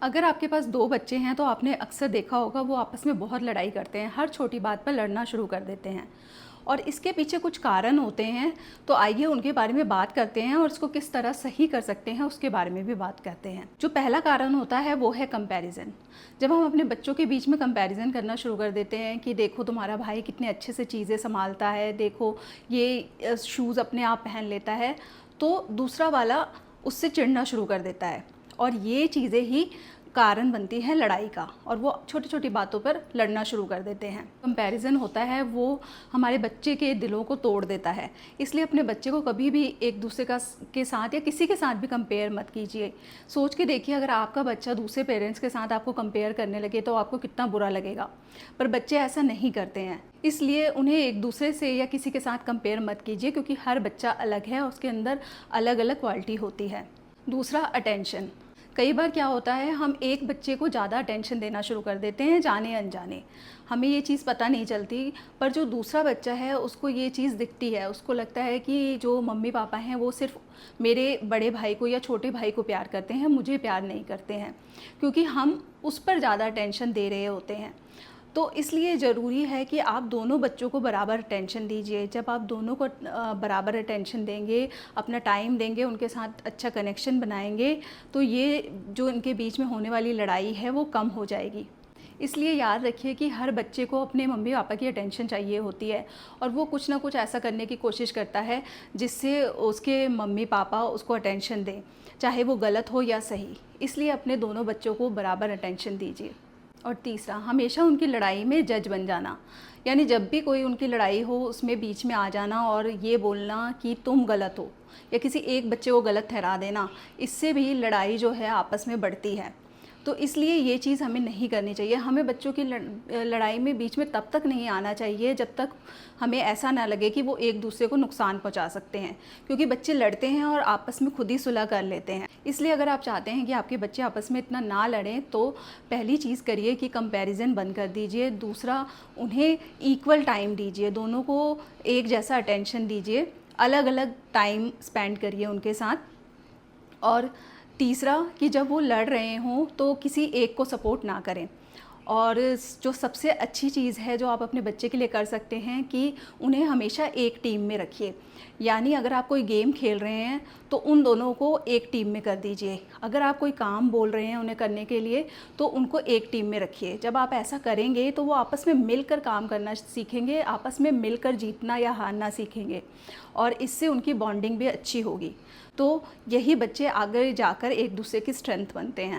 अगर आपके पास 2 बच्चे हैं तो आपने अक्सर देखा होगा वो आपस में बहुत लड़ाई करते हैं, हर छोटी बात पर लड़ना शुरू कर देते हैं और इसके पीछे कुछ कारण होते हैं। तो आइए उनके बारे में बात करते हैं और उसको किस तरह सही कर सकते हैं उसके बारे में भी बात करते हैं। जो पहला कारण होता है वो है कंपैरिजन। जब हम अपने बच्चों के बीच में कंपैरिजन करना शुरू कर देते हैं कि देखो तुम्हारा भाई कितने अच्छे से चीज़ें संभालता है, देखो ये शूज़ अपने आप पहन लेता है, तो दूसरा वाला उससे चिढ़ना शुरू कर देता है और ये चीज़ें ही कारण बनती हैं लड़ाई का और वो छोटी छोटी बातों पर लड़ना शुरू कर देते हैं। कंपैरिजन होता है वो हमारे बच्चे के दिलों को तोड़ देता है, इसलिए अपने बच्चे को कभी भी एक दूसरे के साथ या किसी के साथ भी कंपेयर मत कीजिए। सोच के देखिए, अगर आपका बच्चा दूसरे पेरेंट्स के साथ आपको कंपेयर करने लगे तो आपको कितना बुरा लगेगा, पर बच्चे ऐसा नहीं करते हैं। इसलिए उन्हें एक दूसरे से या किसी के साथ कंपेयर मत कीजिए, क्योंकि हर बच्चा अलग है, उसके अंदर अलग अलग क्वालिटी होती है। दूसरा, अटेंशन। कई बार क्या होता है, हम एक बच्चे को ज़्यादा अटेंशन देना शुरू कर देते हैं जाने अनजाने, हमें ये चीज़ पता नहीं चलती, पर जो दूसरा बच्चा है उसको ये चीज़ दिखती है। उसको लगता है कि जो मम्मी पापा हैं वो सिर्फ मेरे बड़े भाई को या छोटे भाई को प्यार करते हैं, मुझे प्यार नहीं करते हैं, क्योंकि हम उस पर ज़्यादा अटेंशन दे रहे होते हैं। तो इसलिए ज़रूरी है कि आप दोनों बच्चों को बराबर अटेंशन दीजिए। जब आप दोनों को बराबर अटेंशन देंगे, अपना टाइम देंगे, उनके साथ अच्छा कनेक्शन बनाएंगे, तो ये जो इनके बीच में होने वाली लड़ाई है वो कम हो जाएगी। इसलिए याद रखिए कि हर बच्चे को अपने मम्मी पापा की अटेंशन चाहिए होती है और वो कुछ ना कुछ ऐसा करने की कोशिश करता है जिससे उसके मम्मी पापा उसको अटेंशन दें, चाहे वो गलत हो या सही। इसलिए अपने दोनों बच्चों को बराबर अटेंशन दीजिए। और तीसरा, हमेशा उनकी लड़ाई में जज बन जाना, यानी जब भी कोई उनकी लड़ाई हो उसमें बीच में आ जाना और ये बोलना कि तुम गलत हो या किसी एक बच्चे को गलत ठहरा देना, इससे भी लड़ाई जो है आपस में बढ़ती है। तो इसलिए ये चीज़ हमें नहीं करनी चाहिए। हमें बच्चों की लड़ाई में बीच में तब तक नहीं आना चाहिए जब तक हमें ऐसा ना लगे कि वो एक दूसरे को नुकसान पहुंचा सकते हैं, क्योंकि बच्चे लड़ते हैं और आपस में खुद ही सुलह कर लेते हैं। इसलिए अगर आप चाहते हैं कि आपके बच्चे आपस में इतना ना लड़ें तो पहली चीज़ करिए कि कंपैरिजन बंद कर दीजिए। दूसरा, उन्हें इक्वल टाइम दीजिए, दोनों को एक जैसा अटेंशन दीजिए, अलग अलग टाइम स्पेंड करिए उनके साथ। और तीसरा, कि जब वो लड़ रहे हों तो किसी एक को सपोर्ट ना करें। और जो सबसे अच्छी चीज़ है जो आप अपने बच्चे के लिए कर सकते हैं कि उन्हें हमेशा एक टीम में रखिए। यानी अगर आप कोई गेम खेल रहे हैं तो उन दोनों को एक टीम में कर दीजिए। अगर आप कोई काम बोल रहे हैं उन्हें करने के लिए तो उनको एक टीम में रखिए। जब आप ऐसा करेंगे तो वो आपस में मिलकर काम करना सीखेंगे, आपस में मिलकर जीतना या हारना सीखेंगे और इससे उनकी बॉन्डिंग भी अच्छी होगी। तो यही बच्चे आगे जाकर एक दूसरे की स्ट्रेंथ बनते हैं।